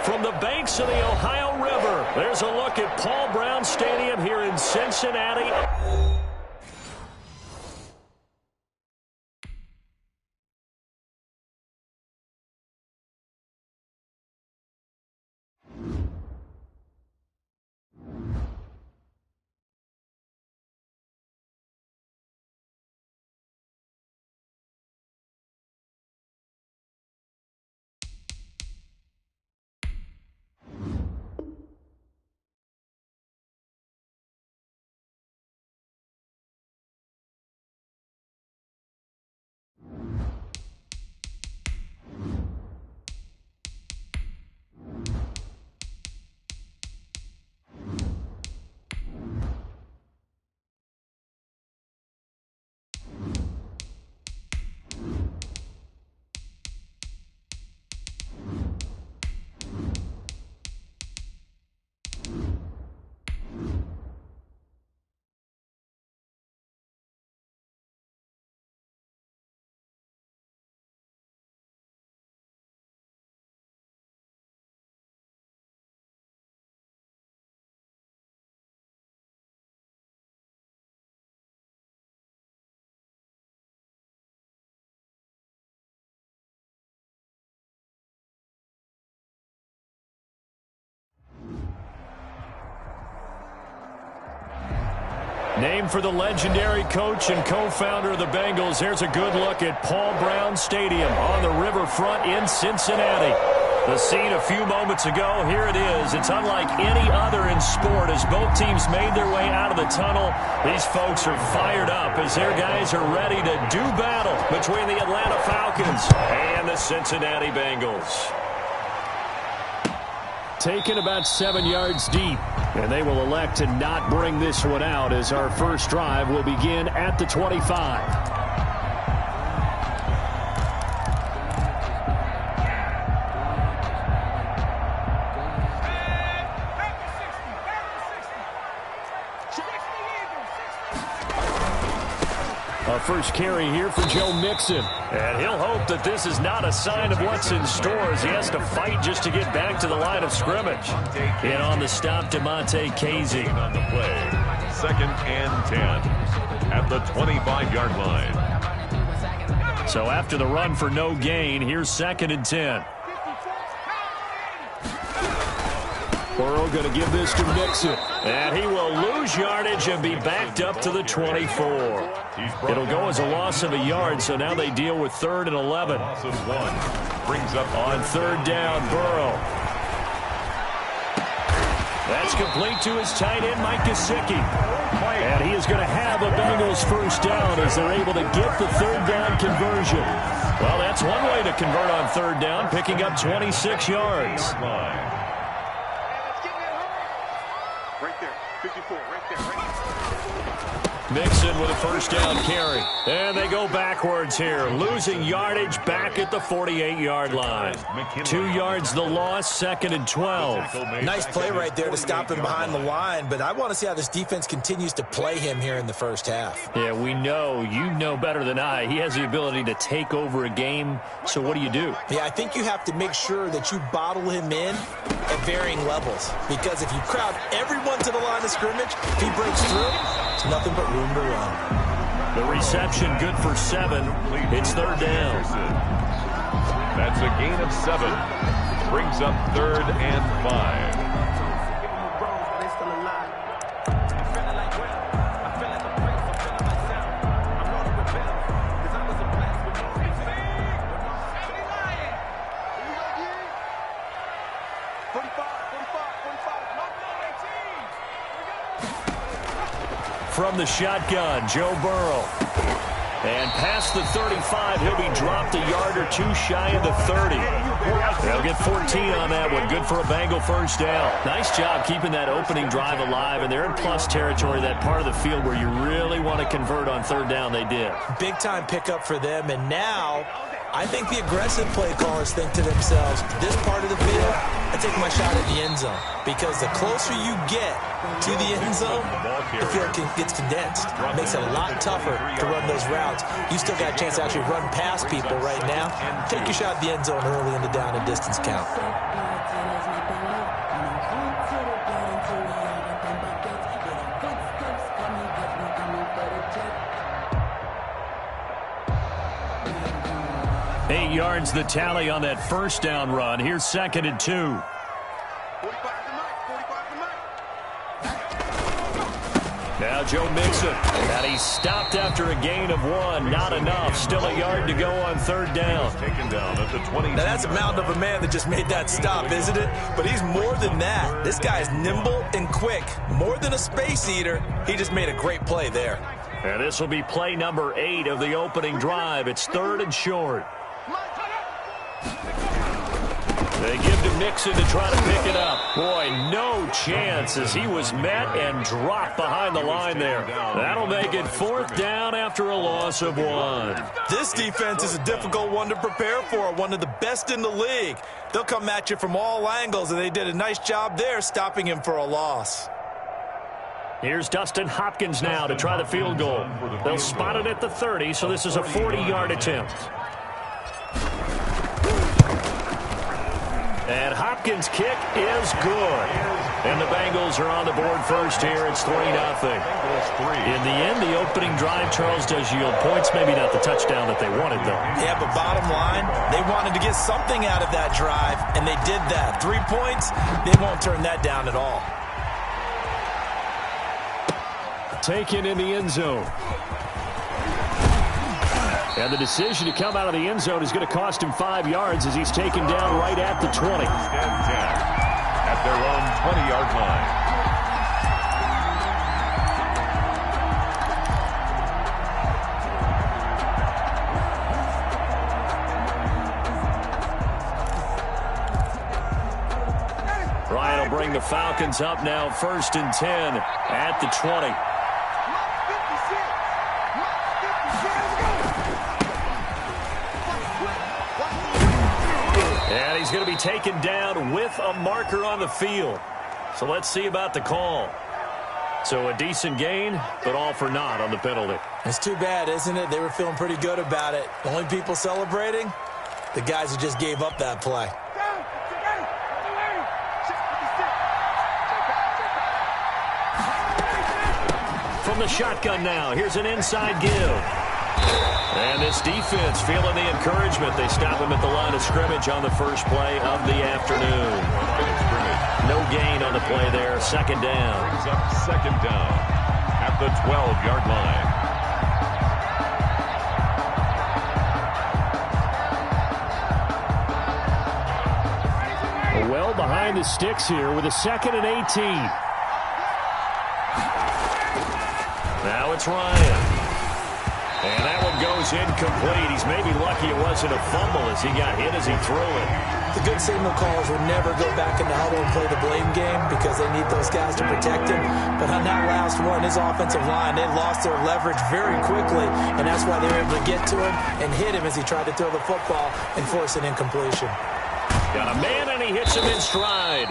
From the banks of the Ohio River, there's a look at Paul Brown Stadium here in Cincinnati. Named for the legendary coach and co-founder of the Bengals, here's a good look at Paul Brown Stadium on the riverfront in Cincinnati. The scene a few moments ago, here it is. It's unlike any other in sport as both teams made their way out of the tunnel. These folks are fired up as their guys are ready to do battle between the Atlanta Falcons and the Cincinnati Bengals. Taken about 7 yards deep, and they will elect to not bring this one out as our first drive will begin at the 25. First carry here for Joe Mixon. And he'll hope that this is not a sign of what's in store as he has to fight just to get back to the line of scrimmage. In on the stop, Demonte Casey. On the play, 2nd and 10 at the 25-yard line. So after the run for no gain, here's 2nd and 10. Burrow going to give this to Mixon. And he will lose yardage and be backed up to the 24. It'll go as a loss of a yard, so now they deal with 3rd and 11. Loss of 1. Brings up on 3rd down, Burrow. That's complete to his tight end, Mike Gesicki. And he is going to have a Bengals first down as they're able to get the 3rd down conversion. Well, that's one way to convert on 3rd down, picking up 26 yards. Mixon with a first down carry. And they go backwards here, losing yardage back at the 48-yard line. 2 yards the loss, 2nd and 12. Nice play right there to stop him behind the line, but I want to see how this defense continues to play him here in the first half. Yeah, we know. You know better than I. He has the ability to take over a game, so what do you do? Yeah, I think you have to make sure that you bottle him in at varying levels, because if you crowd everyone to the line of scrimmage, if he breaks through, it's nothing but room to run. The reception good for 7. It's 3rd down. That's a gain of 7. Brings up 3rd and 5. From the shotgun, Joe Burrow. And past the 35, he'll be dropped a yard or two shy of the 30. They'll get 14 on that one. Good for a Bengal first down. Nice job keeping that opening drive alive, and they're in plus territory, that part of the field where you really want to convert on 3rd down. They did. Big-time pickup for them, and now I think the aggressive play callers think to themselves, this part of the field, I take my shot at the end zone. Because the closer you get to the end zone, the field gets condensed. It makes it a lot tougher to run those routes. You still got a chance to actually run past people right now. Take your shot at the end zone early in the down and distance count. 8 yards the tally on that first down run. Here's 2nd and 2. Now Joe Mixon. And he's stopped after a gain of 1. Not enough. Still a yard to go on 3rd down. Taken down at the 20. Now that's a mountain of a man that just made that stop, isn't it? But he's more than that. This guy is nimble and quick. More than a space eater. He just made a great play there. And this will be play number 8 of the opening drive. It's 3rd and short. They give to Mixon to try to pick it up. Boy, no chance as he was met and dropped behind the line there. That'll make it 4th down after a loss of 1. This defense is a difficult one to prepare for, one of the best in the league. They'll come at you from all angles, and they did a nice job there stopping him for a loss. Here's Dustin Hopkins now to try the field goal. They'll spot it at the 30, so this is a 40-yard attempt. And Hopkins' kick is good. And the Bengals are on the board first here. It's 3-0. In the end, the opening drive, Charles, does yield points. Maybe not the touchdown that they wanted, though. Yeah, but bottom line, they wanted to get something out of that drive, and they did that. 3 points, they won't turn that down at all. Taken in the end zone. And the decision to come out of the end zone is going to cost him 5 yards as he's taken down right at the 20. At their own 20-yard line. Ryan will bring the Falcons up now 1st and 10 at the 20. And he's going to be taken down with a marker on the field. So let's see about the call. So a decent gain, but all for naught on the penalty. It's too bad, isn't it? They were feeling pretty good about it. The only people celebrating, the guys who just gave up that play. From the shotgun now, here's an inside give. And this defense feeling the encouragement. They stop him at the line of scrimmage on the first play of the afternoon. No gain on the play there. 2nd down. Brings up 2nd down at the 12-yard line. Well behind the sticks here with a 2nd and 18. Now it's Ryan. And that one goes incomplete. He's maybe lucky it wasn't a fumble as he got hit as he threw it. The good signal callers would never go back in the huddle and play the blame game because they need those guys to protect him. But on that last one, his offensive line, they lost their leverage very quickly, and that's why they were able to get to him and hit him as he tried to throw the football and force an incompletion. Got a man, and he hits him in stride.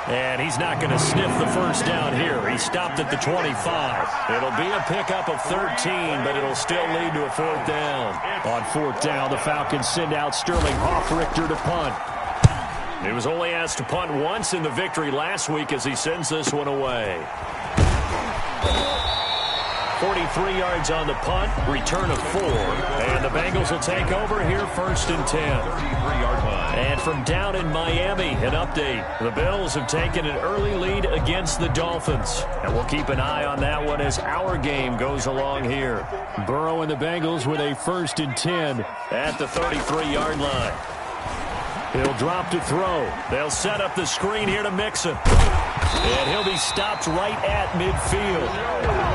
And he's not going to sniff the first down here. He stopped at the 25. It'll be a pickup of 13, but it'll still lead to a 4th down. On 4th down, the Falcons send out Sterling Hoffrichter to punt. He was only asked to punt once in the victory last week as he sends this one away. 43 yards on the punt, return of 4. And the Bengals will take over here 1st and 10. 33-yard line. And from down in Miami, an update. The Bills have taken an early lead against the Dolphins. And we'll keep an eye on that one as our game goes along here. Burrow and the Bengals with a 1st and 10 at the 33-yard line. He'll drop to throw. They'll set up the screen here to Mixon. And he'll be stopped right at midfield.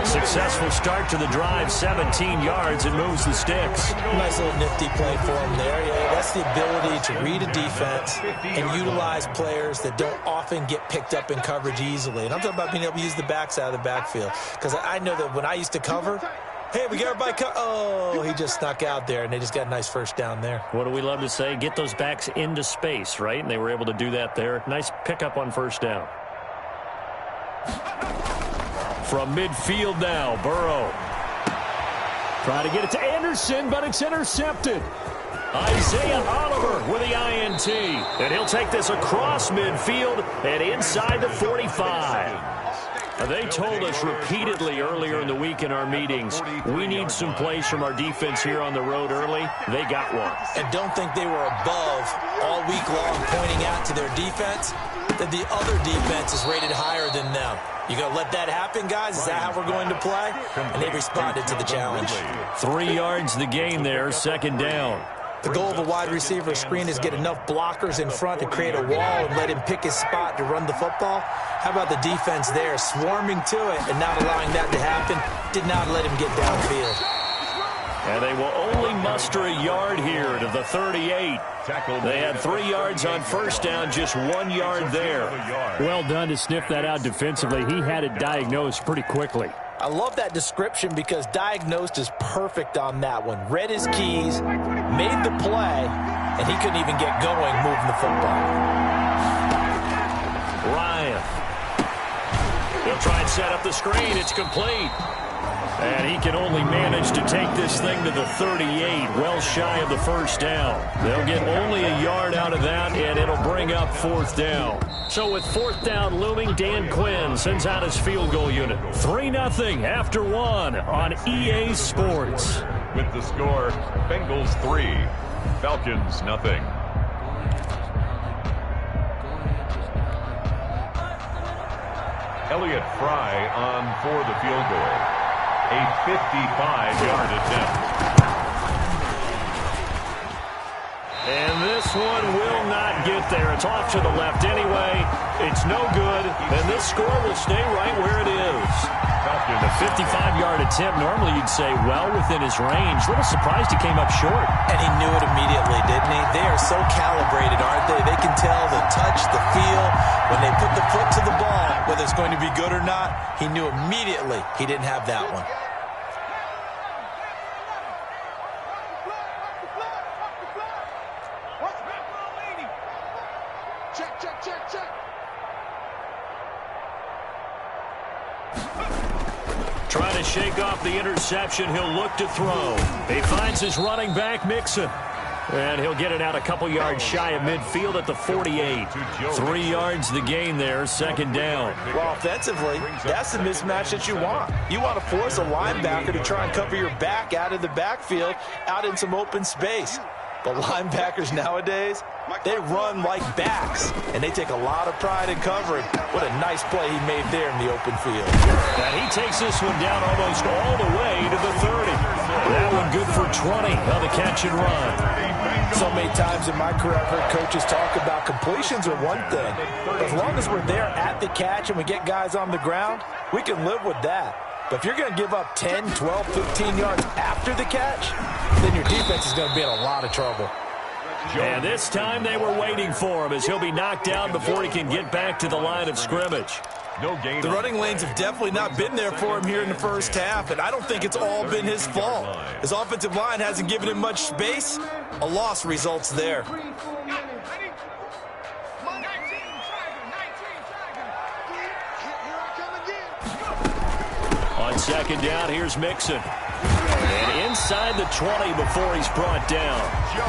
Successful start to the drive, 17 yards, and moves the sticks. Nice little nifty play for him there. Yeah, that's the ability to read a defense and utilize players that don't often get picked up in coverage easily. And I'm talking about being able to use the backs out of the backfield. Because I know that when I used to cover, hey, we got everybody oh, he just snuck out there, and they just got a nice first down there. What do we love to say? Get those backs into space, right? And they were able to do that there. Nice pickup on 1st down. From midfield now, Burrow. Trying to get it to Anderson, but it's intercepted. Isaiah Oliver with the INT. And he'll take this across midfield and inside the 45. They told us repeatedly earlier in the week in our meetings, we need some plays from our defense here on the road early. They got one. And don't think they were above all week long pointing out to their defense that the other defense is rated higher than them. You going to let that happen, guys? Is that how we're going to play? And they responded to the challenge. 3 yards the gain there, second down. The goal of a wide receiver screen is get enough blockers in front to create a wall and let him pick his spot to run the football. How about the defense there, swarming to it and not allowing that to happen? Did not let him get downfield. And they will only muster a yard here to the 38. They had 3 yards on first down, just 1 yard there. Well done to sniff that out defensively. He had it diagnosed pretty quickly. I love that description because diagnosed is perfect on that one. Read his keys, made the play, and he couldn't even get going moving the football. Ryan. He'll try and set up the screen. It's complete. And he can only manage to take this thing to the 38, well shy of the first down. They'll get only a yard out of that, and it'll bring up fourth down. So with fourth down looming, Dan Quinn sends out his field goal unit. 3-0 after 1 on EA Sports. With the score, Bengals 3, Falcons 0. Elliott Fry on for the field goal. A 55-yard attempt. And this one will not get there. It's off to the left anyway. It's no good. And this score will stay right where it is. The 55-yard attempt, normally you'd say well within his range. A little surprised he came up short. And he knew it immediately, didn't he? They are so calibrated, aren't they? They can tell the touch, the feel. When they put the foot to the ball, whether it's going to be good or not, he knew immediately he didn't have that one. Trying to shake off the interception. He'll look to throw. He finds his running back, Mixon. And he'll get it out a couple yards shy of midfield at the 48. 3 yards the gain there, second down. Well, offensively, that's the mismatch that you want. You want to force a linebacker to try and cover your back out of the backfield, out in some open space. But linebackers nowadays, they run like backs, and they take a lot of pride in covering. What a nice play he made there in the open field. And he takes this one down almost all the way to the 30. That one good for 20 on the catch and run. So many times in my career, I've heard coaches talk about completions are one thing. But as long as we're there at the catch and we get guys on the ground, we can live with that. But if you're going to give up 10, 12, 15 yards after the catch, then your defense is going to be in a lot of trouble. And this time they were waiting for him as he'll be knocked down before he can get back to the line of scrimmage. No gain. The running lanes have definitely not been there for him here in the first half, and I don't think it's all been his fault. His offensive line hasn't given him much space. A loss results there. On second down, here's Mixon. And inside the 20 before he's brought down.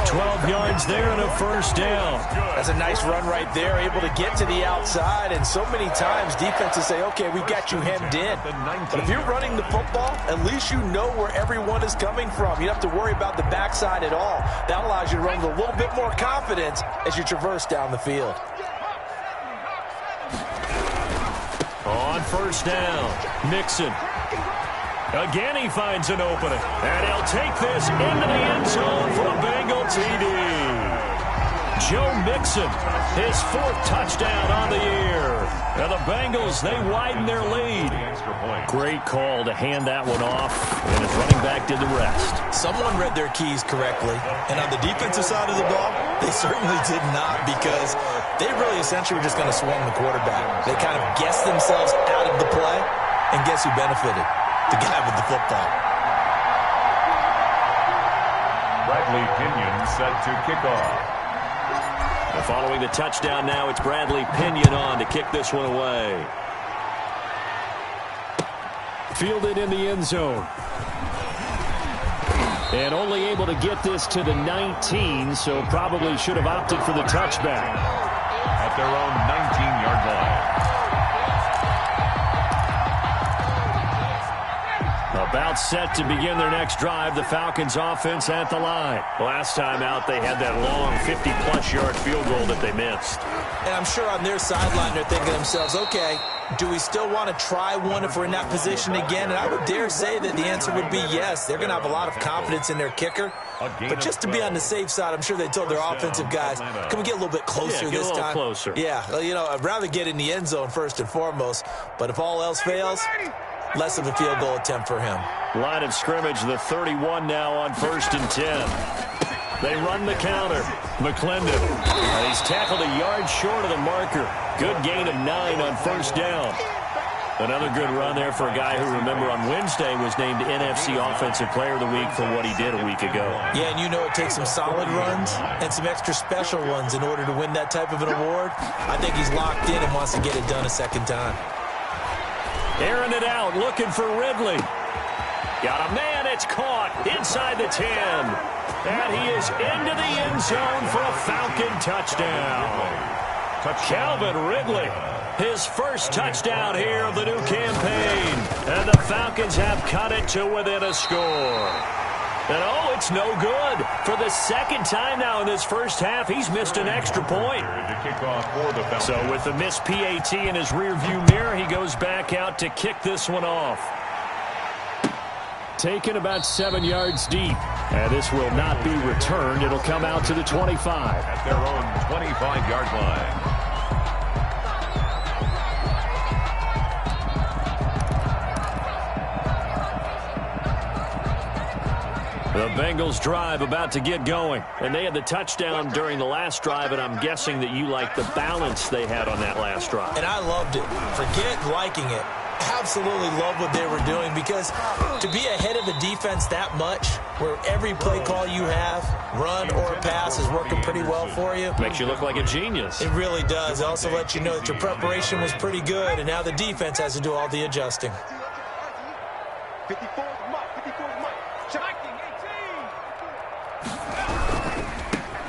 12 yards there and a first down. That's a nice run right there, able to get to the outside. And so many times defenses say, okay, we've got you hemmed in. But if you're running the football, at least you know where everyone is coming from. You don't have to worry about the backside at all. That allows you to run with a little bit more confidence as you traverse down the field. On first down, Mixon. Again, he finds an opening. And he'll take this into the end zone for a Bengal TD. Joe Mixon, his fourth touchdown on the year. And the Bengals, they widen their lead. Great call to hand that one off. And his running back did the rest. Someone read their keys correctly. And on the defensive side of the ball, they certainly did not, because they really essentially were just going to swarm the quarterback. They kind of guessed themselves out of the play. And guess who benefited? The guy with the football. Bradley Pinion set to kick off. And following the touchdown now, it's Bradley Pinion on to kick this one away. Fielded in the end zone. And only able to get this to the 19, so probably should have opted for the touchback. At their own 19-yard line. About set to begin their next drive, the Falcons offense at the line. Last time out, they had that long 50-plus yard field goal that they missed. And I'm sure on their sideline they're thinking to themselves, okay, do we still want to try one if we're in that position again? And I would dare say that the answer would be yes. They're going to have a lot of confidence in their kicker. But just to be on the safe side, I'm sure they told their offensive guys, can we get a little bit closer this time? A little closer. Yeah, well, you know, I'd rather get in the end zone first and foremost. But if all else fails, less of a field goal attempt for him. Line of scrimmage, the 31 now on 1st and 10. They run the counter. McClendon. He's tackled a yard short of the marker. Good gain of 9 on 1st down. Another good run there for a guy who, remember, on Wednesday was named NFC Offensive Player of the Week for what he did a week ago. Yeah, and you know it takes some solid runs and some extra special ones in order to win that type of an award. I think he's locked in and wants to get it done a second time. Airing it out, looking for Ridley. Got a man, it's caught inside the 10. And he is into the end zone for a Falcon touchdown. Calvin Ridley, his first touchdown here of the new campaign. And the Falcons have cut it to within a score. And oh, it's no good. For the second time now in this first half, he's missed an extra point. So with the missed PAT in his rearview mirror, he goes back out to kick this one off. Taken about 7 yards deep. And this will not be returned. It'll come out to the 25. At their own 25-yard line. The Bengals drive about to get going. And they had the touchdown during the last drive, and I'm guessing that you like the balance they had on that last drive. And I loved it. Forget liking it. Absolutely love what they were doing, because to be ahead of the defense that much, where every play call you have, run or pass, is working pretty well for you. Makes you look like a genius. It really does. It also lets you know that your preparation was pretty good, and now the defense has to do all the adjusting. 54 mark.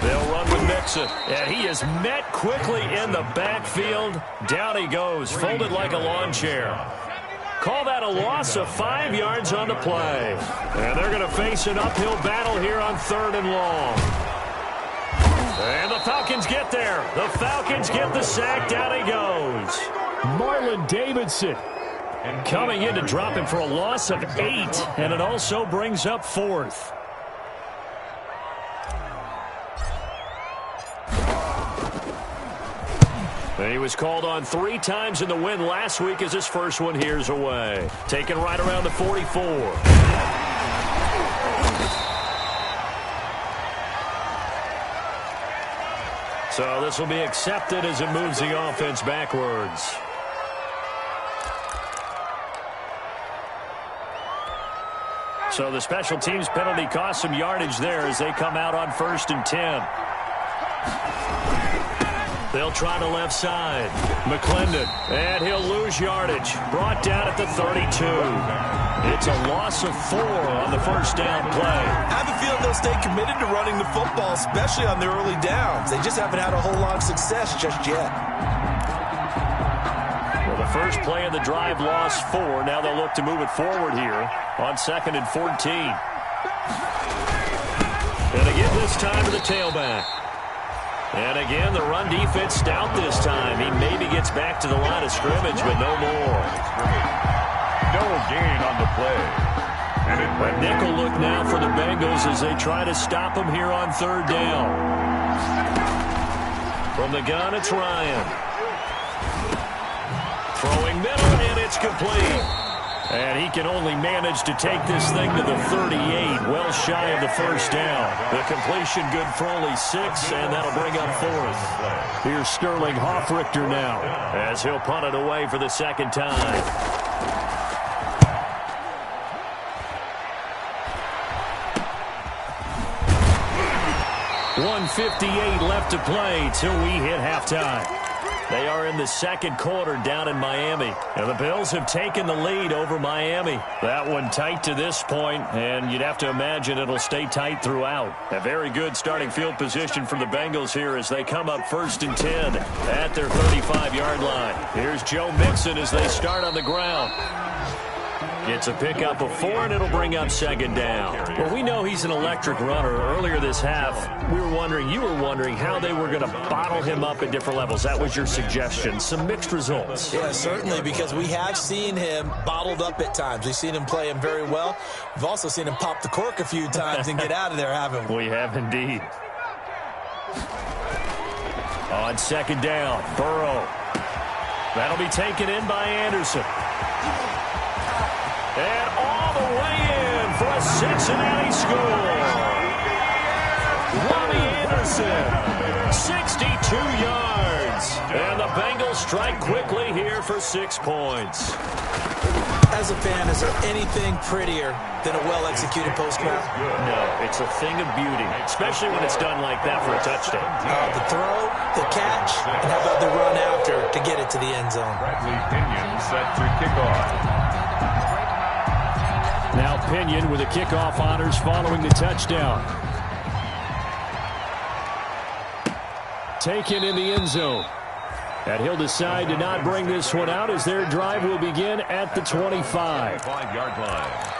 They'll run with Mixon, and he is met quickly in the backfield. Down he goes, folded like a lawn chair. Call that a loss of 5 yards on the play. And they're going to face an uphill battle here on 3rd and long. And the Falcons get there. The Falcons get the sack. Down he goes. Marlon Davidson coming in to drop him for a loss of 8, and it also brings up 4th. He was called on 3 times in the win last week as his first one here's away. Taken right around the 44. So this will be accepted as it moves the offense backwards. So the special teams penalty cost some yardage there as they come out on 1st and 10. They'll try the left side. McClendon, and he'll lose yardage. Brought down at the 32. It's a loss of 4 on the 1st down play. I have a feeling they'll stay committed to running the football, especially on their early downs. They just haven't had a whole lot of success just yet. Well, the first play of the drive lost 4. Now they'll look to move it forward here on 2nd and 14. And again this time to the tailback. And again, the run defense stout this time. He maybe gets back to the line of scrimmage, but no more. No gain on the play. And a nickel look now for the Bengals as they try to stop him here on 3rd down. From the gun, it's Ryan. Throwing middle, and it's complete. And he can only manage to take this thing to the 38, well shy of the 1st down. The completion good for only 6, and that'll bring up 4th. Here's Sterling Hoffrichter now, as he'll punt it away for the 2nd time. .158 left to play till we hit halftime. They are in the 2nd quarter down in Miami. And the Bills have taken the lead over Miami. That one tight to this point, and you'd have to imagine it'll stay tight throughout. A very good starting field position for the Bengals here as they come up 1st and 10 at their 35-yard line. Here's Joe Mixon as they start on the ground. It's a pickup of 4, and it'll bring up second down. Well, we know he's an electric runner. Earlier this half, you were wondering how they were going to bottle him up at different levels. That was your suggestion. Some mixed results. Yeah, certainly, because we have seen him bottled up at times. We've seen him play him very well. We've also seen him pop the cork a few times and get out of there, haven't we? We have indeed. On second down, Burrow. That'll be taken in by Anderson. And all the way in for a Cincinnati score. Robbie Anderson, 62 yards. And the Bengals strike quickly here for 6 points. As a fan, is there anything prettier than a well-executed post-route? No, it's a thing of beauty, especially when it's done like that for a touchdown. The throw, the catch, and how about the run after to get it to the end zone? Bradley Pinion set to kick off. Now Pinion with the kickoff honors following the touchdown. Taken in the end zone. And he'll decide to not bring this one out as their drive will begin at the 25. 5-yard line.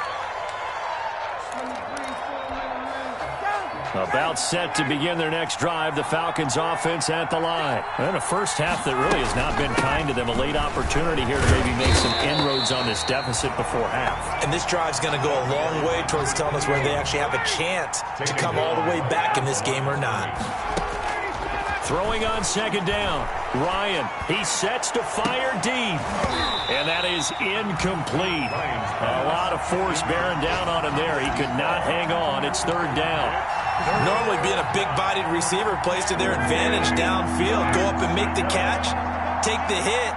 About set to begin their next drive, the Falcons offense at the line. And a first half that really has not been kind to them. A late opportunity here to maybe make some inroads on this deficit before half. And this drive's going to go a long way towards telling us where they actually have a chance to come all the way back in this game or not. Throwing on second down, Ryan, he sets to fire deep. And that is incomplete. A lot of force bearing down on him there. He could not hang on. It's third down. Normally being a big-bodied receiver plays to their advantage downfield. Go up and make the catch, take the hit,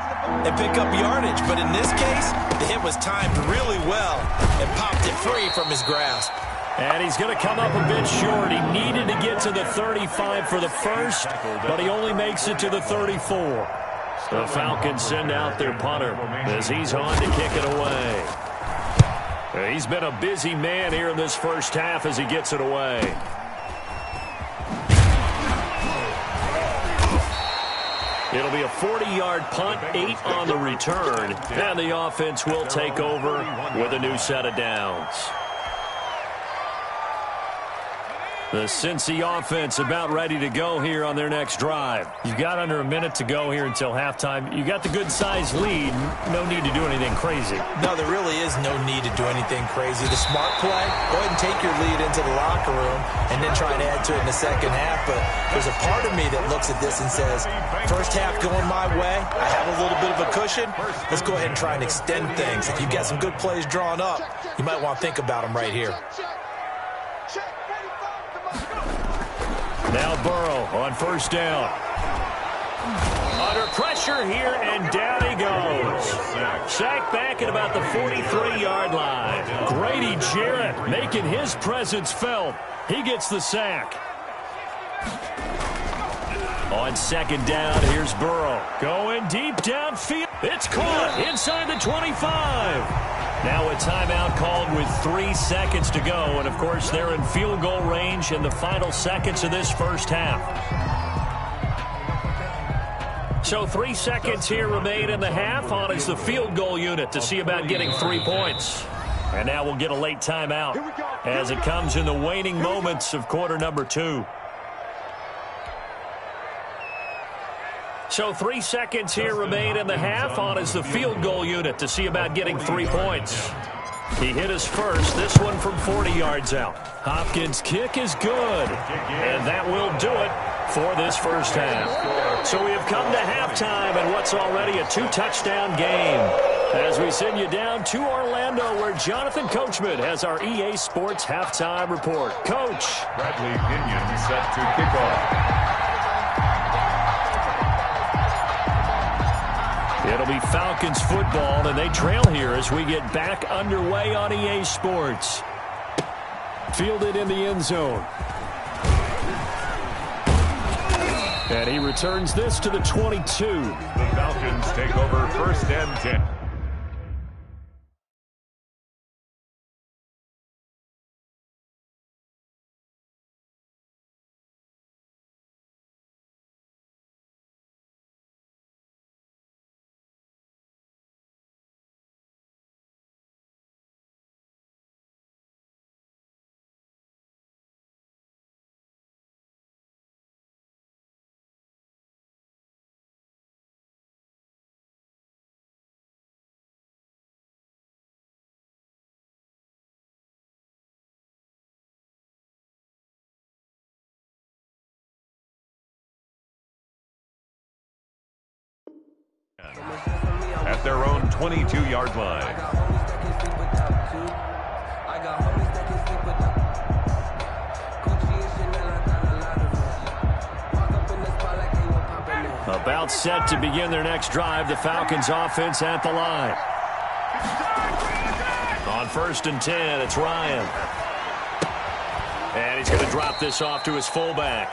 and pick up yardage. But in this case, the hit was timed really well and popped it free from his grasp. And he's going to come up a bit short. He needed to get to the 35 for the first, but he only makes it to the 34. The Falcons send out their punter as he's on to kick it away. He's been a busy man here in this first half as he gets it away. It'll be a 40-yard punt, 8 on the return, and the offense will take over with a new set of downs. The Cincy offense about ready to go here on their next drive. You've got under a minute to go here until halftime. You got the good-sized lead. No need to do anything crazy. No, there really is no need to do anything crazy. The smart play, go ahead and take your lead into the locker room and then try and add to it in the second half. But there's a part of me that looks at this and says, first half going my way, I have a little bit of a cushion. Let's go ahead and try and extend things. If you've got some good plays drawn up, you might want to think about them right here. Now Burrow on first down. Under pressure here, and down he goes. Sacked back at about the 43-yard line. Grady Jarrett making his presence felt. He gets the sack. On second down, here's Burrow. Going deep downfield. It's caught inside the 25. Now a timeout called with 3 seconds to go. And, of course, they're in field goal range in the final seconds of this first half. So 3 seconds here remain in the half. On is the field goal unit to see about getting 3 points. And now we'll get a late timeout as it comes in the waning moments of quarter number 2. So 3 seconds here remain in the half. On is the field goal unit to see about getting 3 points. He hit his first, this one from 40 yards out. Hopkins' kick is good, and that will do it for this first half. So we have come to halftime and what's already a 2-touchdown game. As we send you down to Orlando, where Jonathan Coachman has our EA Sports halftime report. Coach. Bradley Pinion set to kick off. It'll be Falcons football, and they trail here as we get back underway on EA Sports. Fielded in the end zone. And he returns this to the 22. The Falcons take over first and 10. at their own 22-yard line. About set to begin their next drive, the Falcons offense at the line. On 1st and 10, it's Ryan. And he's going to drop this off to his fullback.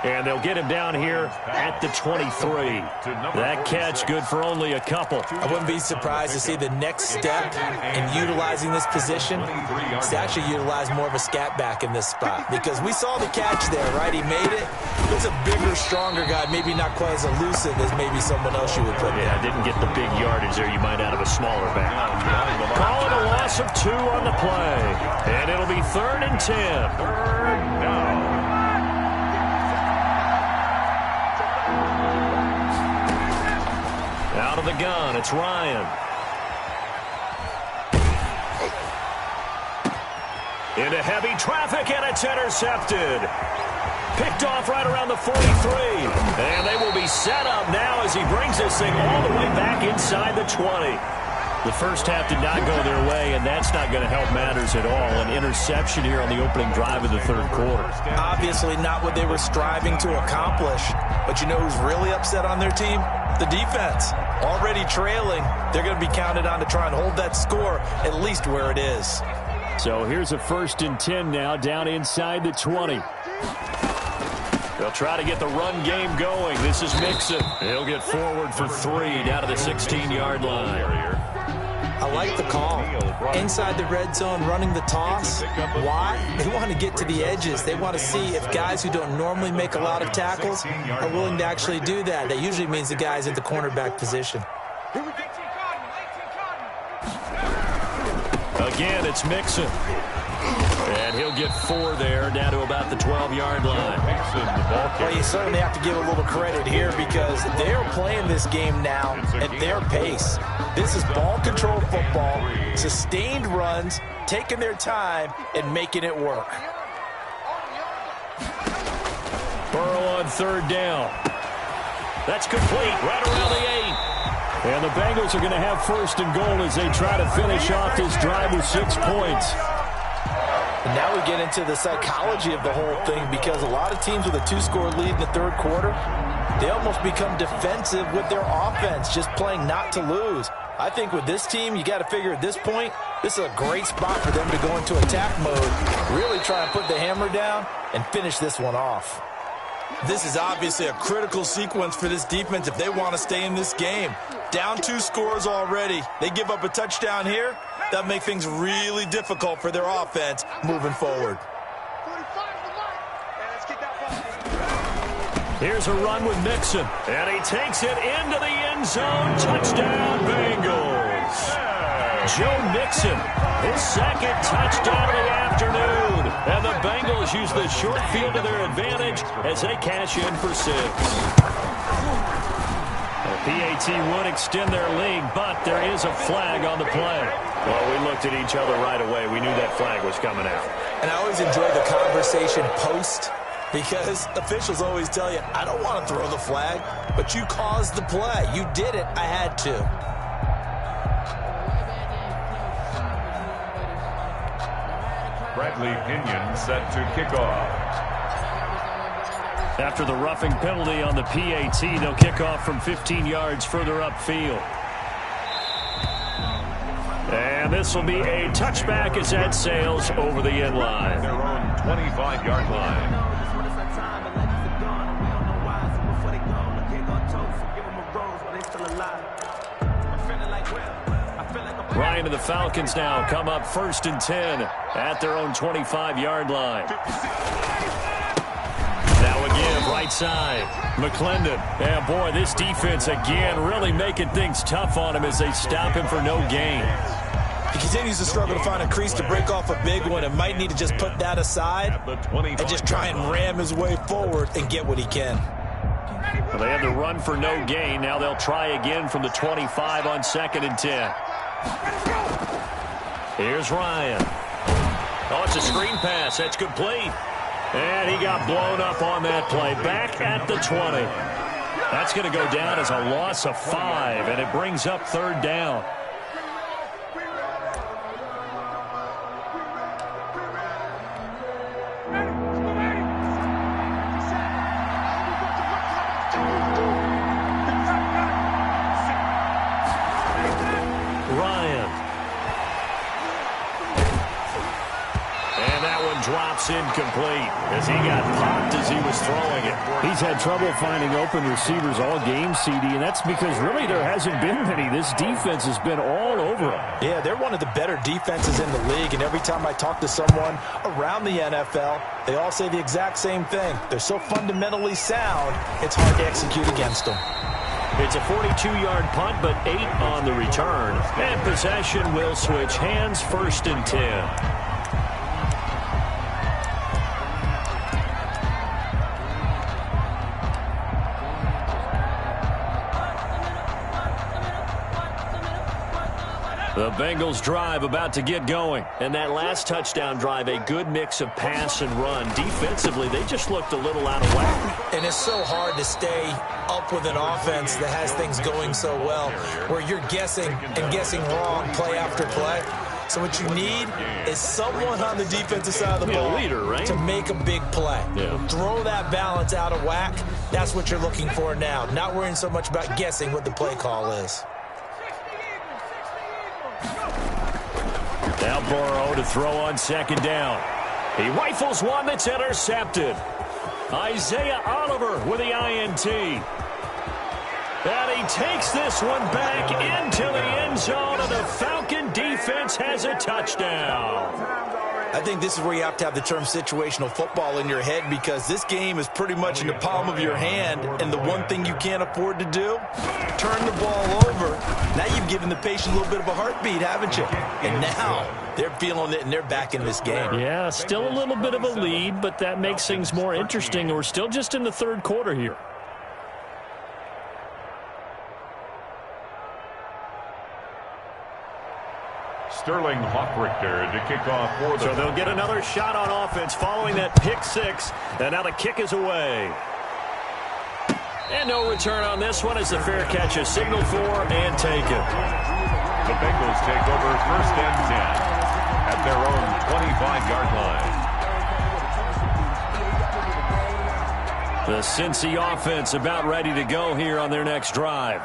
And they'll get him down here at the 23. That catch good for only a couple. I wouldn't be surprised to see the next step in utilizing this position is to actually utilize more of a scat back in this spot. Because we saw the catch there, right? He made it. He's a bigger, stronger guy, maybe not quite as elusive as maybe someone else you would put there. Yeah, didn't get the big yardage there you might out of a smaller back. Call it a loss of 2 on the play. And it'll be 3rd and 10. 3rd down. Out of the gun, it's Ryan. Into heavy traffic, and it's intercepted. Picked off right around the 43. And they will be set up now as he brings this thing all the way back inside the 20. The first half did not go their way, and that's not going to help matters at all. An interception here on the opening drive of the 3rd quarter. Obviously not what they were striving to accomplish. But you know who's really upset on their team? The defense. Already trailing. They're going to be counted on to try and hold that score at least where it is. So here's a 1st and 10 now down inside the 20. They'll try to get the run game going. This is Mixon. He'll get forward for 3 down to the 16-yard line. I like the call. Inside the red zone, running the toss. Why? They want to get to the edges. They want to see if guys who don't normally make a lot of tackles are willing to actually do that. That usually means the guy's at the cornerback position. Again, it's Mixon. And he'll get 4 there, down to about the 12-yard line. Well, you certainly have to give a little credit here because they're playing this game now at their pace. This is ball control football, sustained runs, taking their time, and making it work. Burrow on 3rd down. That's complete, right around the 8. And the Bengals are going to have 1st and goal as they try to finish off this drive with 6 points. And now we get into the psychology of the whole thing because a lot of teams with a 2-score lead in the 3rd quarter, they almost become defensive with their offense, just playing not to lose. I think with this team, you got to figure at this point, this is a great spot for them to go into attack mode, really try and put the hammer down and finish this one off. This is obviously a critical sequence for this defense if they want to stay in this game. Down 2 scores already. They give up a touchdown here. That makes things really difficult for their offense moving forward. Here's a run with Mixon, and he takes it into the end zone. Touchdown, Bengals. Joe Mixon, his 2nd touchdown of the afternoon. And the Bengals use the short field to their advantage as they cash in for 6. The PAT would extend their lead, but there is a flag on the play. Well, we looked at each other right away. We knew that flag was coming out. And I always enjoy the conversation post because officials always tell you, I don't want to throw the flag, but you caused the play. You did it. I had to. Bradley Pinion set to kick off. After the roughing penalty on the PAT, they'll kick off from 15 yards further upfield. And this will be a touchback as that sails over the end line. Their own 25-yard line. Ryan and the Falcons now come up 1st and 10 at their own 25-yard line. Now again, right side, McClendon. And boy, this defense again really making things tough on him as they stop him for no gain. He continues to struggle to find a crease to break off a big one and might need to just put that aside and just try and ram his way forward and get what he can. Well, they had the run for no gain. Now they'll try again from the 25 on 2nd and 10. Here's Ryan. Oh, it's a screen pass. That's complete. And he got blown up on that play. Back at the 20. That's going to go down as a loss of 5, and it brings up 3rd down. Drops incomplete as he got popped as he was throwing it. He's had trouble finding open receivers all game, CD, and that's because really there hasn't been many. This defense has been all over him. Yeah, they're one of the better defenses in the league, and every time I talk to someone around the NFL, they all say the exact same thing. They're so fundamentally sound, it's hard to execute against them. It's a 42-yard punt, but 8 on the return. And possession will switch hands, 1st and 10. The Bengals drive about to get going. And that last touchdown drive, a good mix of pass and run. Defensively, they just looked a little out of whack. And it's so hard to stay up with an offense that has things going so well, where you're guessing and guessing wrong play after play. So what you need is someone on the defensive side of the ball leader, right? to make a big play. Yeah. Throw that balance out of whack. That's what you're looking for now. Not worrying so much about guessing what the play call is. Now Burrow to throw on 2nd down. He rifles one that's intercepted. Isaiah Oliver with the INT. And he takes this one back into the end zone, and the Falcon defense has a touchdown. I think this is where you have to have the term situational football in your head, because this game is pretty much in the palm of your hand, and the one thing you can't afford to do, turn the ball over. Now you've given the patient a little bit of a heartbeat, haven't you? And now they're feeling it, and they're back in this game. Yeah, still a little bit of a lead, but that makes things more interesting. We're still just in the 3rd quarter here. Sterling Hoffrichter to kick off for So they'll get another shot on offense following that pick 6, and now the kick is away. And no return on this one as the fair catch is signaled for and taken. The Bengals take over 1st and 10 at their own 25-yard line. The Cincy offense about ready to go here on their next drive.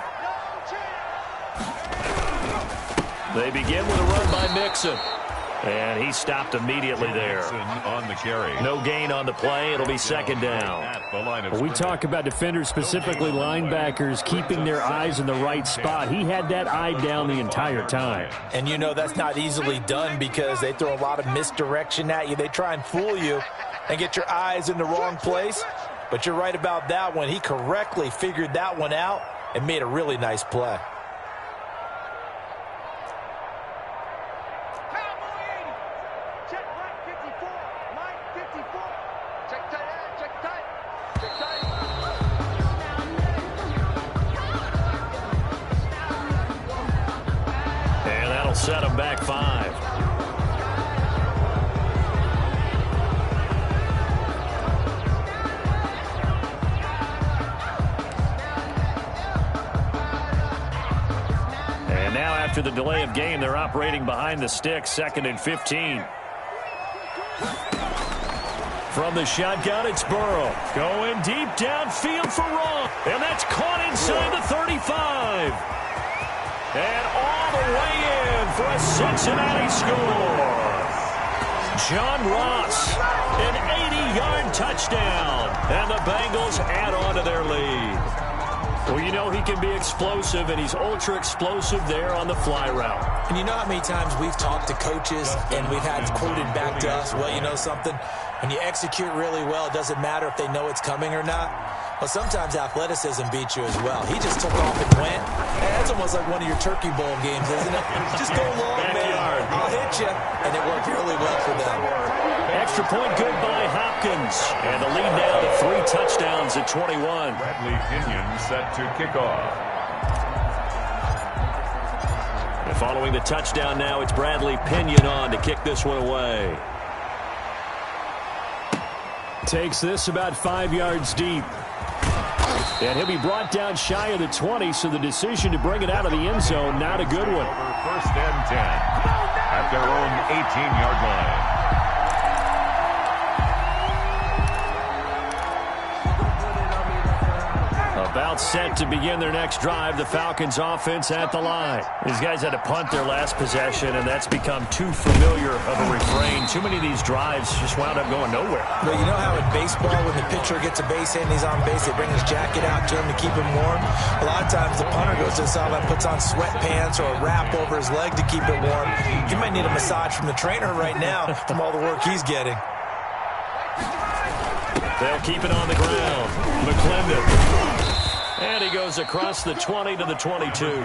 They begin with a run by Mixon. And he stopped immediately there. On the carry. No gain on the play. It'll be 2nd down. We talk about defenders, specifically linebackers, keeping their eyes in the right spot. He had that eye down the entire time. And you know that's not easily done, because they throw a lot of misdirection at you. They try and fool you and get your eyes in the wrong place. But you're right about that one. He correctly figured that one out and made a really nice play. Set him back 5. And now after the delay of game, they're operating behind the sticks, 2nd and 15. From the shotgun, it's Burrow. Going deep downfield for Raw. And that's caught inside the 35. And all the way in for a Cincinnati score. John Ross, an 80-yard touchdown. And the Bengals add on to their lead. Well, you know he can be explosive, and he's ultra-explosive there on the fly route. And you know how many times we've talked to coaches and we've had quoted back to us, well, you know something? When you execute really well, it doesn't matter if they know it's coming or not. Well, sometimes athleticism beats you as well. He just took off and went. And that's almost like one of your Turkey Bowl games, isn't it? Just go long, man. I'll hit you. And it worked really well for them. Extra point good by Hopkins. And the lead now to 3 touchdowns at 21. Bradley Pinion set to kick off. And following the touchdown now, it's Bradley Pinion on to kick this one away. Takes this about 5 yards deep. And he'll be brought down shy of the 20, so the decision to bring it out of the end zone, not a good one. First and 10 at their own 18-yard line. About set to begin their next drive. The Falcons offense at the line. These guys had to punt their last possession, and that's become too familiar of a refrain. Too many of these drives just wound up going nowhere. But you know how in baseball, when the pitcher gets a base hit and he's on base, they bring his jacket out to him to keep him warm? A lot of times the punter goes to the sideline, puts on sweatpants or a wrap over his leg to keep it warm. He might need a massage from the trainer right now from all the work he's getting. They'll keep it on the ground. McClendon. And he goes across the 20 to the 22.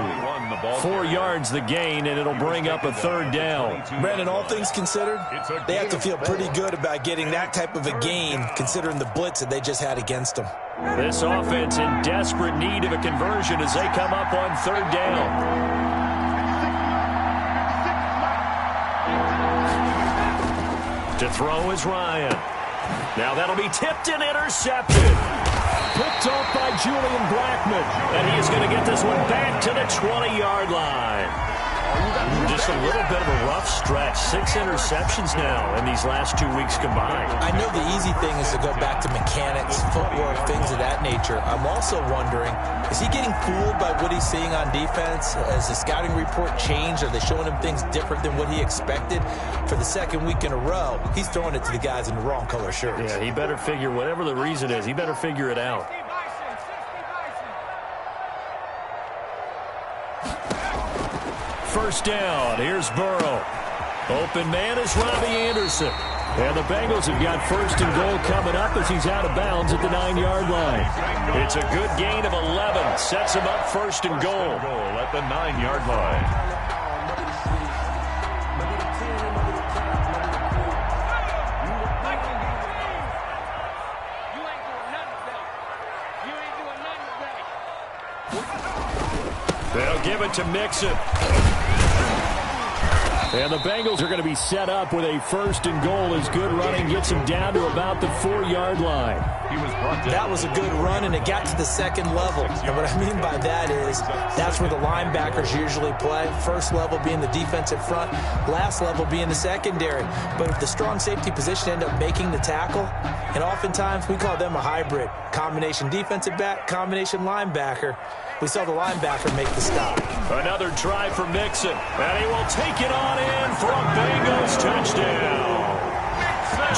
4 yards the gain, and it'll bring up a third down. Brandon, all things considered, they have to feel pretty good about getting that type of a gain, considering the blitz that they just had against them. This offense in desperate need of a conversion as they come up on third down. To throw is Ryan. Now that'll be tipped and intercepted. Picked off by Julian Blackman. And he is going to get this one back to the 20-yard line. Just a little bit of a rough stretch. 6 interceptions now in these last 2 weeks combined. I know the easy thing is to go back to mechanics, footwork, things of that nature. I'm also wondering, is he getting fooled by what he's seeing on defense? Has the scouting report changed? Are they showing him things different than what he expected? For the second week in a row, he's throwing it to the guys in the wrong color shirts. Yeah, he better figure, whatever the reason is, he better figure it out. First down. Here's Burrow. Open man is Robbie Anderson. And the Bengals have got first and goal coming up as he's out of bounds at the 9-yard line. It's a good gain of 11. Sets him up first and goal. At the 9-yard line. They'll give it to Mixon. And the Bengals are going to be set up with a first and goal as good running gets him down to about the 4-yard line. That was a good run, and it got to the second level. And what I mean by that is that's where the linebackers usually play. First level being the defensive front, last level being the secondary. But if the strong safety position end up making the tackle, and oftentimes we call them a hybrid, combination defensive back, combination linebacker. We saw the linebacker make the stop. Another try for Mixon, and he will take it on in for a Bengals touchdown.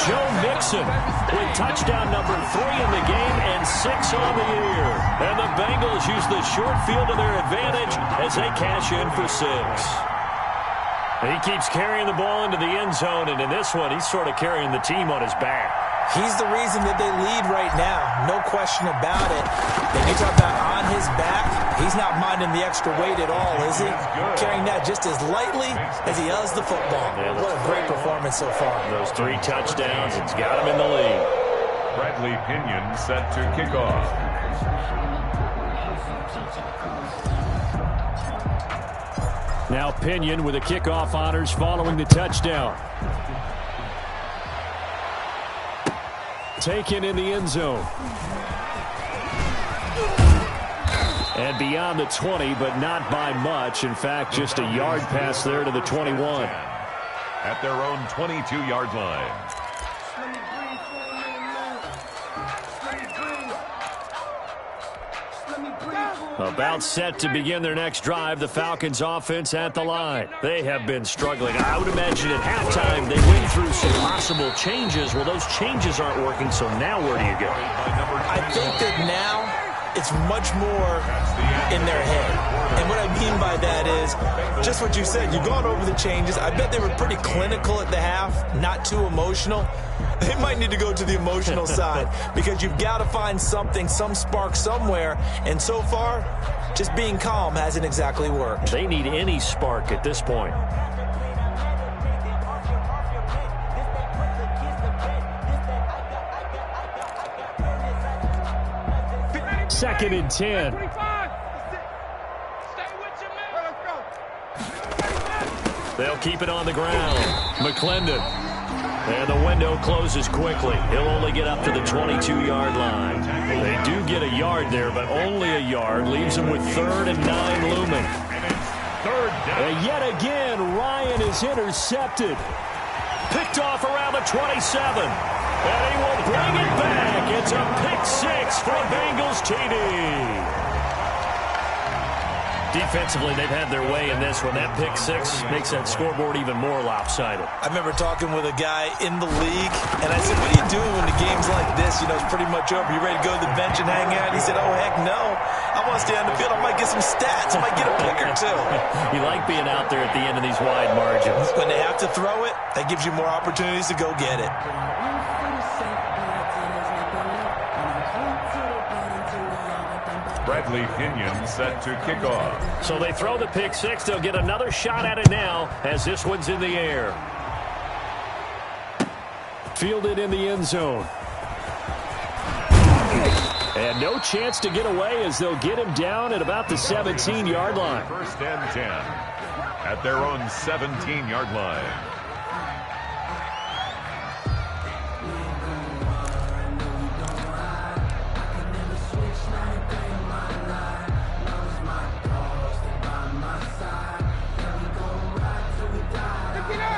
Joe Mixon with touchdown number 3 in the game and 6 on the year. And the Bengals use the short field to their advantage as they cash in for 6. And he keeps carrying the ball into the end zone, and in this one, he's sort of carrying the team on his back. He's the reason that they lead right now. No question about it. And you talk about on his back, he's not minding the extra weight at all, is he? Carrying that just as lightly as he does the football. Yeah, what a great performance so far. Those 3 touchdowns, it's got him in the lead. Bradley Pinion set to kick off. Now Pinion with the kickoff honors following the touchdown. Taken in the end zone. And beyond the 20, but not by much. In fact, just a yard pass there to the 21. At their own 22-yard line. About set to begin their next drive, the Falcons offense at the line. They have been struggling. I would imagine at halftime they went through some possible changes. Well, those changes aren't working, so now where do you go? I think that now it's much more in their head. And what I mean by that is just what you said. You've gone over the changes. I bet they were pretty clinical at the half, not too emotional. They might need to go to the emotional side because you've got to find something, some spark somewhere. And so far, just being calm hasn't exactly worked. They need any spark at this point. Second and 10. They'll keep it on the ground. McClendon. And the window closes quickly. He'll only get up to the 22-yard line. They do get a yard there, but only a yard. Leaves them with 3rd and 9 looming. And yet again, Ryan is intercepted. Picked off around the 27. And he will bring it back. It's a pick 6 for Bengals TD. Defensively, they've had their way in this one. That pick 6 makes that scoreboard even more lopsided. I remember talking with a guy in the league, and I said, what are you doing when the game's like this? You know, it's pretty much over. You ready to go to the bench and hang out? He said, oh, heck no. I want to stay on the field. I might get some stats. I might get a pick or two. You like being out there at the end of these wide margins. When they have to throw it, that gives you more opportunities to go get it. Bradley Pinion set to kick off. So they throw the pick 6. They'll get another shot at it now as this one's in the air. Fielded in the end zone. And no chance to get away as they'll get him down at about the 17-yard line. 1st and 10 at their own 17-yard line.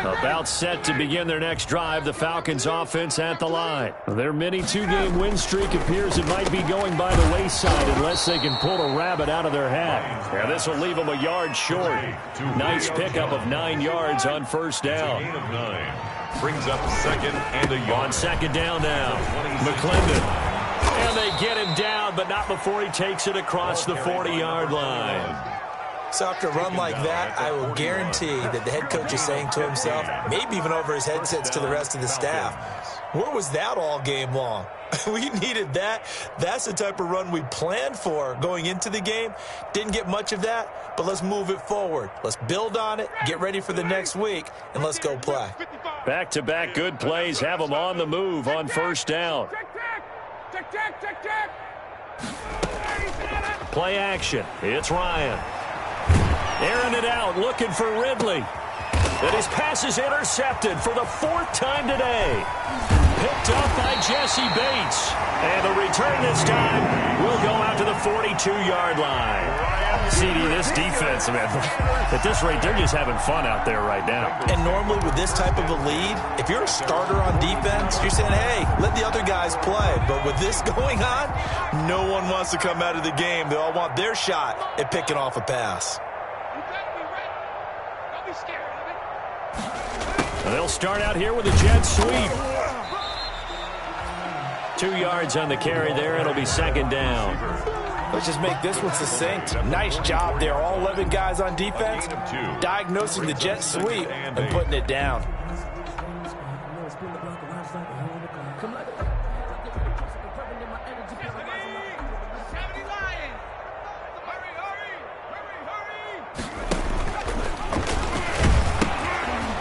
About set to begin their next drive, the Falcons offense at the line. Their mini 2-game win streak appears it might be going by the wayside unless they can pull a rabbit out of their hat. Yeah, this will leave them a yard short. Nice pickup of 9 yards on 1st down. Gain of 9. Brings up 2nd and a yard. On 2nd down now, McClendon. And they get him down, but not before he takes it across the 40-yard line. So after a run like that, I will guarantee that the head coach is saying to himself, maybe even over his headsets to the rest of the staff, where was that all game long? We needed that. That's the type of run we planned for going into the game. Didn't get much of that, but let's move it forward. Let's build on it, get ready for the next week, and let's go play. Back-to-back good plays have them on the move on 1st down. Play action. It's Ryan. Airing it out, looking for Ridley. And his pass is intercepted for the 4th time today. Picked up by Jesse Bates. And the return this time will go out to the 42-yard line. CD, this defense, man, at this rate, they're just having fun out there right now. And normally with this type of a lead, if you're a starter on defense, you're saying, hey, let the other guys play. But with this going on, no one wants to come out of the game. They all want their shot at picking off a pass. They'll start out here with a jet sweep. 2 yards on the carry there. It'll be 2nd down. Let's just make this one succinct. Nice job there. All 11 guys on defense diagnosing the jet sweep and putting it down.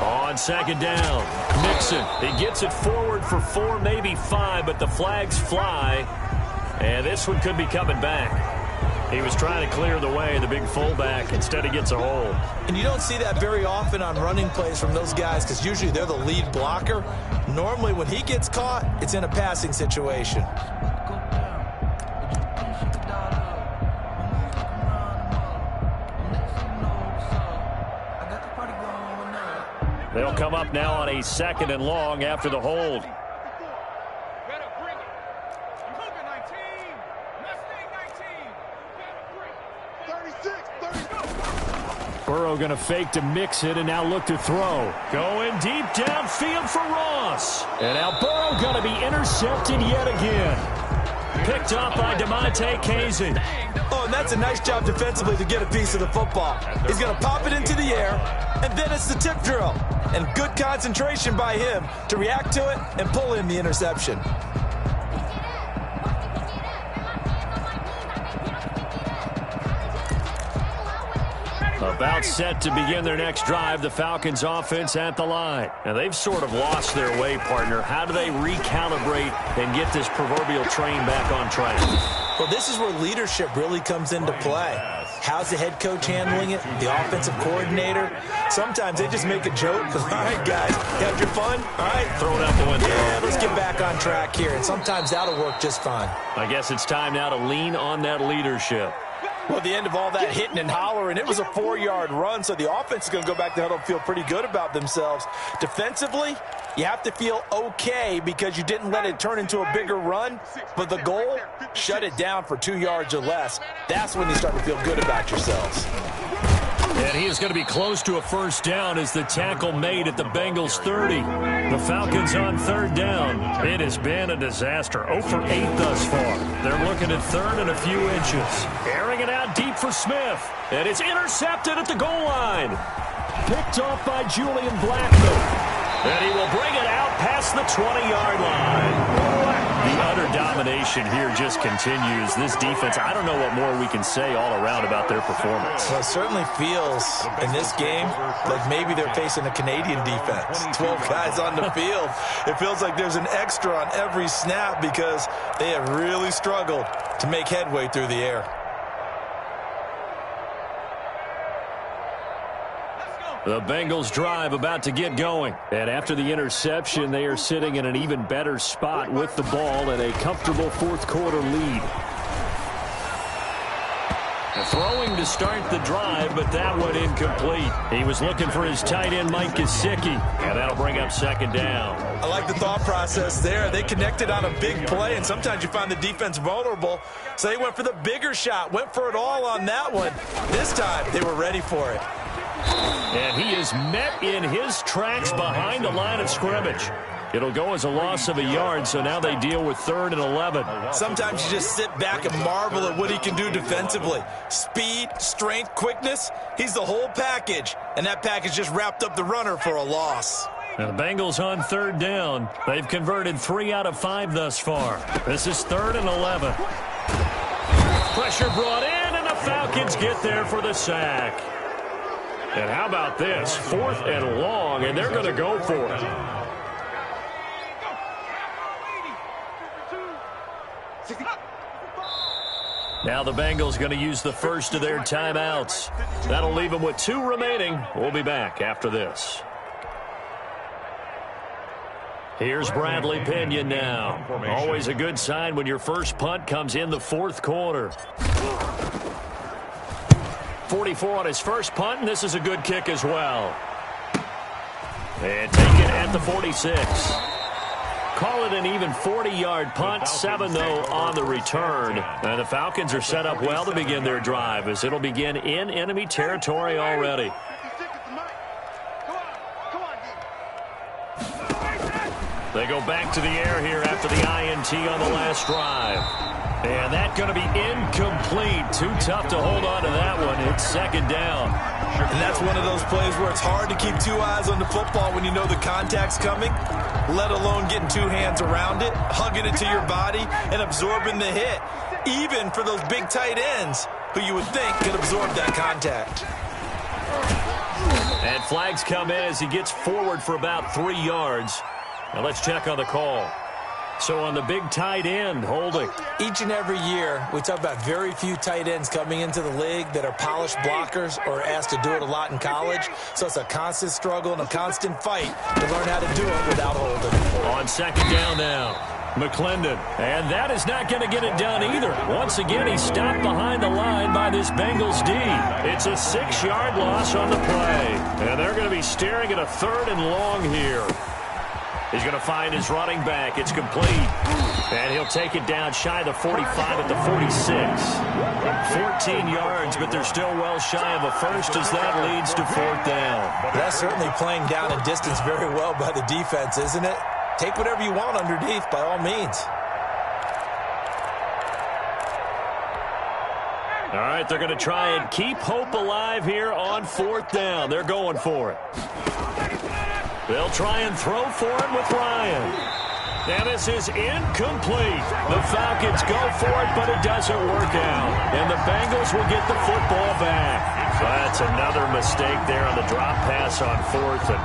On 2nd down, Mixon. He gets it forward for 4, maybe 5, but the flags fly. And this one could be coming back. He was trying to clear the way, the big fullback. Instead, he gets a hold. And you don't see that very often on running plays from those guys because usually they're the lead blocker. Normally, when he gets caught, it's in a passing situation. They'll come up now on a 2nd and long after the hold. Burrow going to fake to mix it and now look to throw. Going deep downfield for Ross. And now Burrow going to be intercepted yet again. Picked up by DeMonte Casey. Oh, and that's a nice job defensively to get a piece of the football. He's going to pop it into the air, and then it's the tip drill. And good concentration by him to react to it and pull in the interception. About set to begin their next drive, the Falcons offense at the line. Now, they've sort of lost their way, partner. How do they recalibrate and get this proverbial train back on track? Well, this is where leadership really comes into play. How's the head coach handling it? The offensive coordinator? Sometimes they just make a joke. All right, guys, you had your fun? All right, Throw it out the window. yeah, let's get back on track here. And sometimes that'll work just fine. I guess it's time now to lean on that leadership. Well, at the end of all that hitting and hollering, it was a 4-yard run, so the offense is going to go back to huddle and feel pretty good about themselves. Defensively, you have to feel okay because you didn't let it turn into a bigger run, but the goal, shut it down for 2 yards or less. That's when you start to feel good about yourselves. And he is going to be close to a first down as the tackle made at the Bengals 30. The Falcons on third down. It has been a disaster. 0 for 8 thus far. They're looking at third and a few inches. Airing it out deep for Smith. And it's intercepted at the goal line. Picked off by Julian Blackman. And he will bring it out past the 20-yard line. The utter domination here just continues. This defense, I don't know what more we can say all around about their performance. Well, it certainly feels in this game like maybe they're facing a Canadian defense. 12 guys on the field. It feels like there's an extra on every snap because they have really struggled to make headway through the air. The Bengals drive about to get going. And after the interception, they are sitting in an even better spot with the ball and a comfortable fourth-quarter lead. Throwing to start the drive, but that went incomplete. He was looking for his tight end, Mike Gesicki, and that'll bring up second down. I like the thought process there. They connected on a big play, and sometimes you find the defense vulnerable. So they went for the bigger shot, went for it all on that one. This time, they were ready for it. And he is met in his tracks behind the line of scrimmage. It'll go as a loss of a yard, so now they deal with 3rd and 11. Sometimes you just sit back and marvel at what he can do defensively. Speed, strength, quickness, he's the whole package. And that package just wrapped up the runner for a loss. Now the Bengals on third down. They've converted 3 out of 5 thus far. This is 3rd and 11. Pressure brought in, and the Falcons get there for the sack. And how about this? 4th and long, and they're going to go for it. Now the Bengals going to use the first of their timeouts. That'll leave them with 2 remaining. We'll be back after this. Here's Bradley Pinion now. Always a good sign when your first punt comes in the 4th quarter. 44 on his first punt, and this is a good kick as well. And take it at the 46. Call it an even 40-yard punt, 7 though on the return. And the Falcons are set up well to begin their drive as it'll begin in enemy territory already. They go back to the air here after the INT on the last drive. And that's going to be incomplete. Too tough to hold on to that one. It's 2nd down. And that's one of those plays where it's hard to keep 2 eyes on the football when you know the contact's coming, let alone getting 2 hands around it, hugging it to your body, and absorbing the hit, even for those big tight ends who you would think could absorb that contact. And flags come in as he gets forward for about 3 yards. Now let's check on the call. So on the big tight end, holding. Each and every year, we talk about very few tight ends coming into the league that are polished blockers or asked to do it a lot in college. So it's a constant struggle and a constant fight to learn how to do it without holding. On 2nd down now, McClendon. And that is not going to get it done either. Once again, he's stopped behind the line by this Bengals D. It's a 6-yard loss on the play. And they're going to be staring at a 3rd and long here. He's going to find his running back. It's complete. And he'll take it down shy of the 45 at the 46. 14 yards, but they're still well shy of a first as that leads to 4th down. That's certainly playing down and distance very well by the defense, isn't it? Take whatever you want underneath by all means. All right, they're going to try and keep hope alive here on 4th down. They're going for it. They'll try and throw for it with Ryan. And this is incomplete. The Falcons go for it, but it doesn't work out. And the Bengals will get the football back. That's another mistake there on the drop pass on 4th. And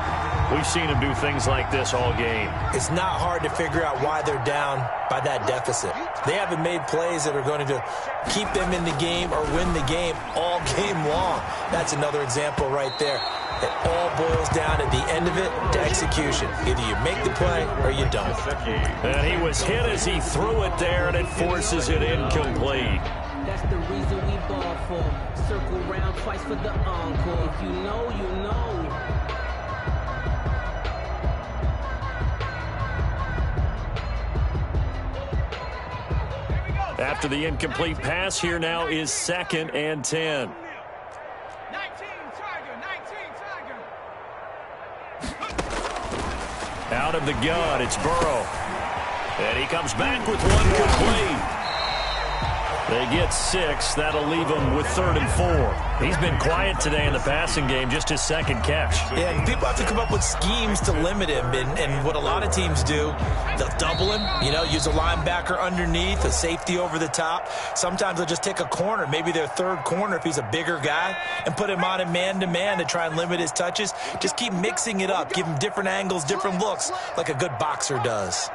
We've seen him do things like this all game. It's not hard to figure out why they're down by that deficit. They haven't made plays that are going to keep them in the game or win the game all game long. That's another example right there. It all boils down at the end of it to execution. Either you make the play or you don't. And he was hit as he threw it there, and it forces it incomplete. That's the reason we ball for. Circle round twice for the encore. If you know, you know. After the incomplete pass, here now is 2nd and 10. 19 Tiger. Out of the gun, it's Burrow. And he comes back with one complete. They get 6. That'll leave him with 3rd and 4. He's been quiet today in the passing game, just his 2nd catch. Yeah, and people have to come up with schemes to limit him. And what a lot of teams do, they'll double him, use a linebacker underneath, a safety over the top. Sometimes they'll just take a corner, maybe their 3rd corner if he's a bigger guy, and put him on a man-to-man to try and limit his touches. Just keep mixing it up. Give him different angles, different looks, like a good boxer does.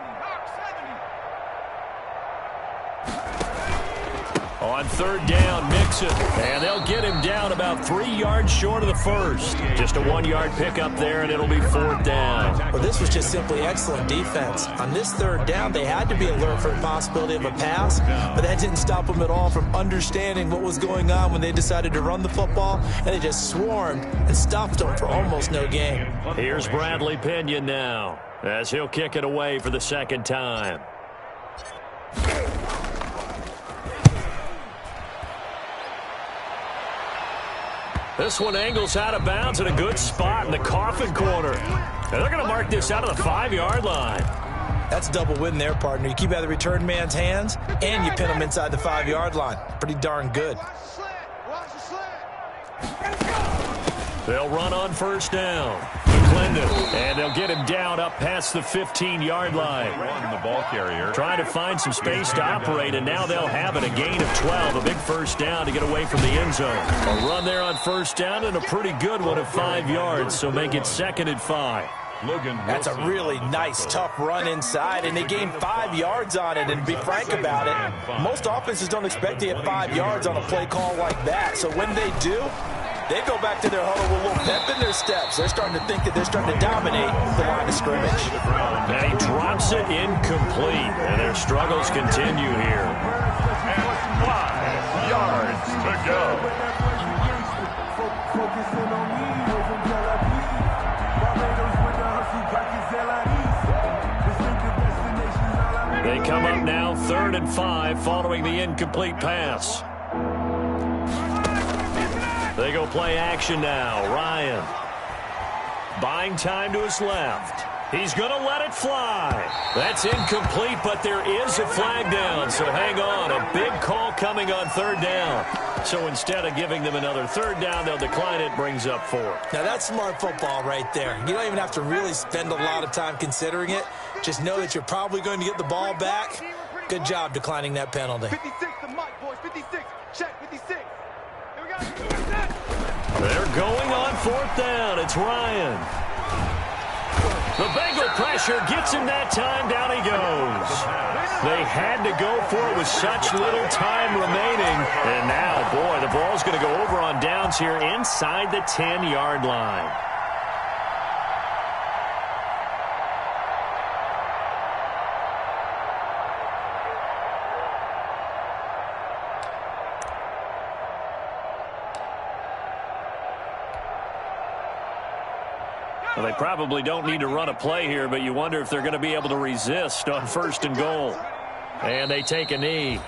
On 3rd down, Mixon, and they'll get him down about 3 yards short of the first. Just a 1-yard pickup there, and it'll be 4th down. Well, this was just simply excellent defense. On this 3rd down, they had to be alert for the possibility of a pass, but that didn't stop them at all from understanding what was going on when they decided to run the football, and they just swarmed and stuffed them for almost no gain. Here's Bradley Pinion now, as he'll kick it away for the 2nd time. This one angles out of bounds in a good spot in the coffin corner. And they're going to mark this out of the 5-yard line. That's a double win there, partner. You keep out of the return man's hands, and you pin him inside the 5-yard line. Pretty darn good. They'll run on 1st down. McClendon, and they'll get him down up past the 15-yard line. The ball carrier Trying to find some space to operate, and now they'll have it. A gain of 12, a big 1st down to get away from the end zone. A run there on 1st down, and a pretty good one of 5 yards, so make it 2nd and 5. That's a really nice, tough run inside, and they gained 5 yards on it. And to be frank about it, most offenses don't expect to get 5 yards on a play call like that. So when they do, they go back to their huddle with a little pep in their steps. They're starting to think that they're starting to dominate the line of scrimmage. And he drops it incomplete, and their struggles continue here. and 5 yards to go. They come up now 3rd and 5 following the incomplete pass. They go play action now. Ryan buying time to his left. He's going to let it fly. That's incomplete, but there is a flag down, so hang on. A big call coming on 3rd down. So instead of giving them another 3rd down, they'll decline it, brings up 4. Now, that's smart football right there. You don't even have to really spend a lot of time considering it. Just know that you're probably going to get the ball back. Good job declining that penalty. 56 to Mike, boys. 56. Check, 56. Here we go. They're going on 4th down. It's Ryan. The Bengal pressure gets him that time. Down he goes. They had to go for it with such little time remaining. And now, boy, the ball's going to go over on downs here inside the 10-yard line. Well, they probably don't need to run a play here, but you wonder if they're going to be able to resist on 1st and goal. And they take a knee.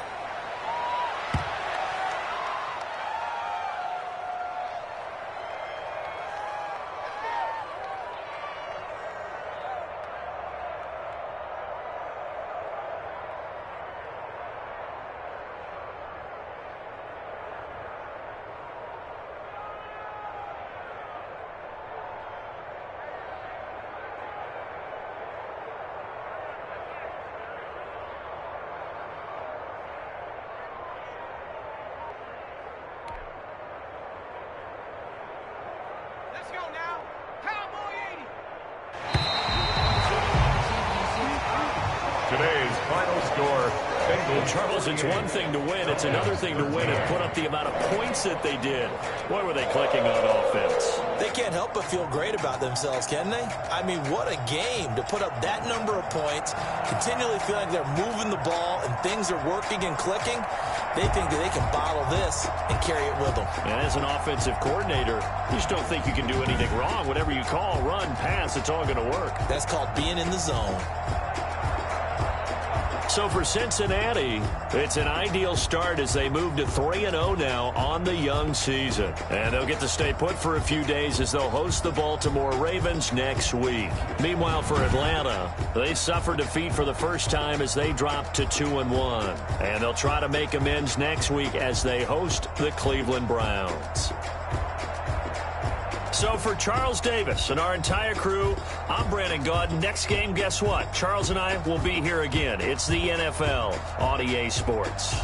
Well, Charles, it's one thing to win. It's another thing to win and put up the amount of points that they did. Boy, were they clicking on offense. They can't help but feel great about themselves, can they? I mean, what a game to put up that number of points, continually feel like they're moving the ball and things are working and clicking. They think that they can bottle this and carry it with them. And as an offensive coordinator, you just don't think you can do anything wrong. Whatever you call, run, pass, it's all going to work. That's called being in the zone. So for Cincinnati, it's an ideal start as they move to 3-0 now on the young season. And they'll get to stay put for a few days as they'll host the Baltimore Ravens next week. Meanwhile, for Atlanta, they suffered defeat for the first time as they dropped to 2-1. And they'll try to make amends next week as they host the Cleveland Browns. So for Charles Davis and our entire crew, I'm Brandon Gaudin. Next game, guess what? Charles and I will be here again. It's the NFL on EA Sports.